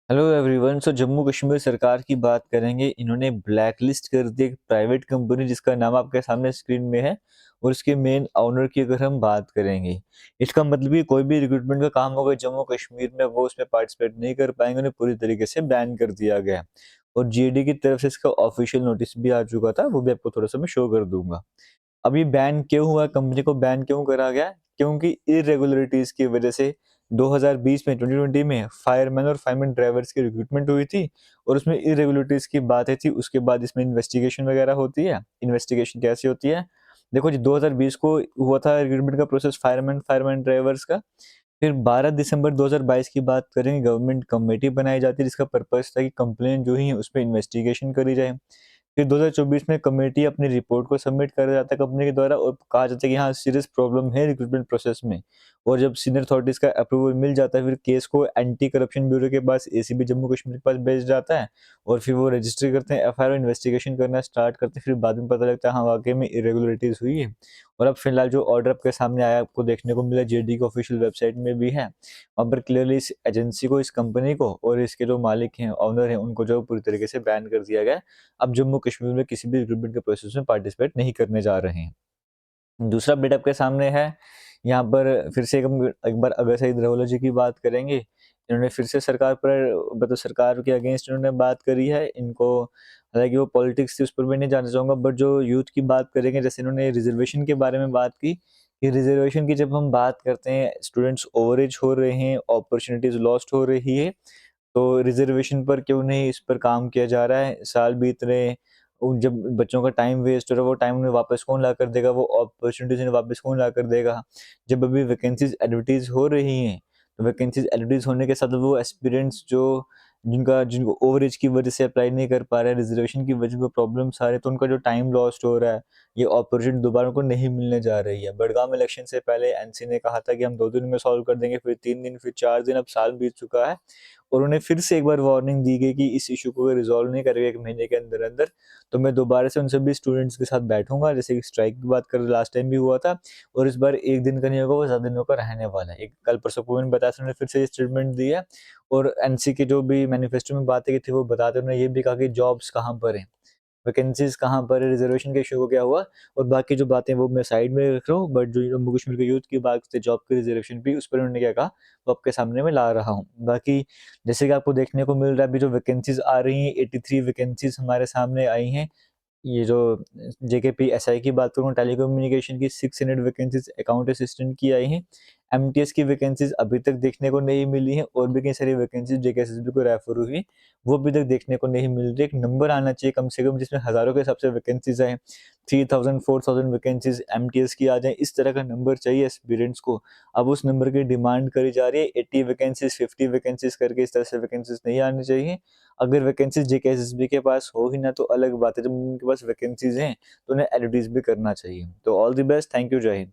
Hello everyone. Jammu Kashmir सरकार की बात करेंगे। इन्होंने ब्लैक लिस्ट कर दी एक प्राइवेट कंपनी जिसका नाम आपके सामने स्क्रीन में है, और उसके मेन ओनर की अगर हम बात करेंगे, इसका मतलब कि कोई भी रिक्रूटमेंट का काम होगा जम्मू कश्मीर में वो उसमें पार्टिसिपेट नहीं कर पाएंगे। उन्हें पूरी तरीके से बैन कर दिया गया है। और जीएडी की तरफ से इसका ऑफिशियल नोटिस भी आ चुका था, वो भी आपको थोड़ा सा मैं शो कर दूंगा। अब ये बैन क्यों हुआ, कंपनी को बैन क्यों करा गया? क्योंकि इरेगुलरिटीज की वजह से 2020 में 2020 में फायरमैन और फायरमैन ड्राइवर्स की रिक्रूटमेंट हुई थी, और उसमें इरेगुलरिटीज की बात थी। उसके बाद इसमें इन्वेस्टिगेशन वगैरह होती है। इन्वेस्टिगेशन कैसी होती है? देखो जी, 2020 को हुआ था रिक्रूटमेंट का प्रोसेस फायरमैन फायरमैन ड्राइवर्स का। फिर 12 दिसंबर 2022 की बात करेंगे, गवर्नमेंट कमेटी बनाई जाती है जिसका पर्पस था कि कंप्लेंट जो ही है उस पर इन्वेस्टिगेशन करी जाए। फिर 2024 में कमेटी अपनी रिपोर्ट को सबमिट कर जाता है कंपनी के द्वारा, और कहा जाता है कि हाँ, सीरियस प्रॉब्लम है रिक्रूटमेंट प्रोसेस में। और जब सीनियर अथॉरिटीज का अप्रूवल मिल जाता है, फिर केस को एंटी करप्शन ब्यूरो के पास, एसीबी जम्मू कश्मीर के पास भेज जाता है। और फिर वो रजिस्टर करते हैं, एफआईआर इन्वेस्टिगेशन करना स्टार्ट करते हैं। फिर बाद में पता लगता है हाँ, वाकई में इरेगुलरिटीज हुई है। और अब फिलहाल जो ऑर्डर आपके सामने आया, आपको देखने को मिला, जेडी की ऑफिशियल वेबसाइट में भी है। वहाँ पर क्लियरली इस एजेंसी को, इस कंपनी को और इसके जो मालिक हैं, ऑनर हैं, उनको जो पूरी तरीके से बैन कर दिया गया है। अब जम्मू कश्मीर में किसी भी रिक्रूटमेंट के प्रोसेस में पार्टिसिपेट नहीं करने जा रहे हैं। दूसरा अपडेट आपके सामने है। यहाँ पर फिर से एक बार अगर सईद रौला की बात करेंगे। इन्होंने फिर से सरकार पर, मतलब सरकार के अगेंस्ट इन्होंने बात करी है। इनको, हालांकि वो पॉलिटिक्स थी उस पर मैं नहीं जानना चाहूंगा, बट जो यूथ की बात करेंगे, जैसे इन्होंने रिजर्वेशन के बारे में बात की कि रिजर्वेशन की जब हम बात करते हैं, स्टूडेंट्स ओवर एज हो रहे हैं, अपॉर्चुनिटीज लॉस्ट हो रही है, तो रिजर्वेशन पर क्यों नहीं इस पर काम किया जा रहा है? साल बीत रहे हैं, जब बच्चों का टाइम वेस्ट हो रहा है, वो टाइम उन्हें वापस कौन ला कर देगा? वो अपॉर्चुनिटीज उन्हें वापस कौन ला कर देगा? जब अभी वैकेंसीज एडवर्टीज हो रही हैं, तो वैकेंसीज एडवर्टीज होने के साथ वो एस्पिरेंट्स जो जिनको ओवरेज की वजह से अप्लाई नहीं कर पा रहे हैं, रिजर्वेशन की वजह से प्रॉब्लम्स आ रहे हैं, तो उनका जो टाइम लॉस्ट हो रहा है, ये अपॉर्चुनिटी दोबारा उनको नहीं मिलने जा रही है। बड़गांव इलेक्शन से पहले एनसी ने कहा था कि हम 2 दिन में सॉल्व कर देंगे, फिर 3 दिन, फिर 4 दिन, अब साल बीत चुका है। और उन्हें फिर से एक बार वार्निंग दी गई कि इस इशू को रिजॉल्व नहीं करेगा 1 महीने के अंदर अंदर, तो मैं दोबारा से उन सभी स्टूडेंट्स के साथ बैठूंगा, जैसे कि स्ट्राइक की बात कर लास्ट टाइम भी हुआ था। और इस बार 1 दिन का नहीं होगा, वो 7 दिनों का रहने वाला है। एक कल परसों को मैंने बताया, उन्होंने फिर से ये स्टेटमेंट दिया। और एनसी के जो भी मैनिफेस्टो में बातें की थी वो बताते, उन्होंने ये भी कहा कि जॉब्स कहाँ पर हैं, वैकेंसीज कहाँ पर है, रिजर्वेशन के इशू को क्या हुआ। और बाकी जो बातें वो मैं साइड में रख रहा हूँ, बट जो जम्मू कश्मीर के यूथ की बात थी, जॉब की रिजर्वेशन भी, उस पर उन्होंने क्या कहा वो आपके सामने मैं ला रहा हूँ। बाकी जैसे कि आपको देखने को मिल रहा है, अभी जो वैकेंसीज आ रही हैं, 83 वैकेंसीज हमारे सामने आई हैं। ये जो जेकेपी एसआई की बात करूँ, टेलीकम्युनिकेशन की 600 वैकेंसीज अकाउंट असिस्टेंट की आई हैं। एमटीएस की वैकेंसीज अभी तक देखने को नहीं मिली हैं, और भी कई सारी वैकेंसीज जेकेएसएसबी को रेफर हुई, वो अभी तक देखने को नहीं मिल रही। एक नंबर आना चाहिए कम से कम जिसमें हजारों के हिसाब से वैकेंसीज आए, 3000 4000 वैकेंसीज एमटीएस की आ जाए, इस तरह का नंबर चाहिए एस्पिरेंट्स को। अब उस नंबर की डिमांड करी जा रही है। 80 वैकेंसीज, 50 वैकेंसीज करके इस तरह से वैकेंसीज नहीं आनी चाहिए। अगर वैकेंसीज जेकेएसएसबी के पास हो ही ना तो अलग बात है, जब उनके पास वैकेंसीज हैं तो उन्हें एडवर्टीज भी करना चाहिए। तो all the best, thank you, जय हिंद।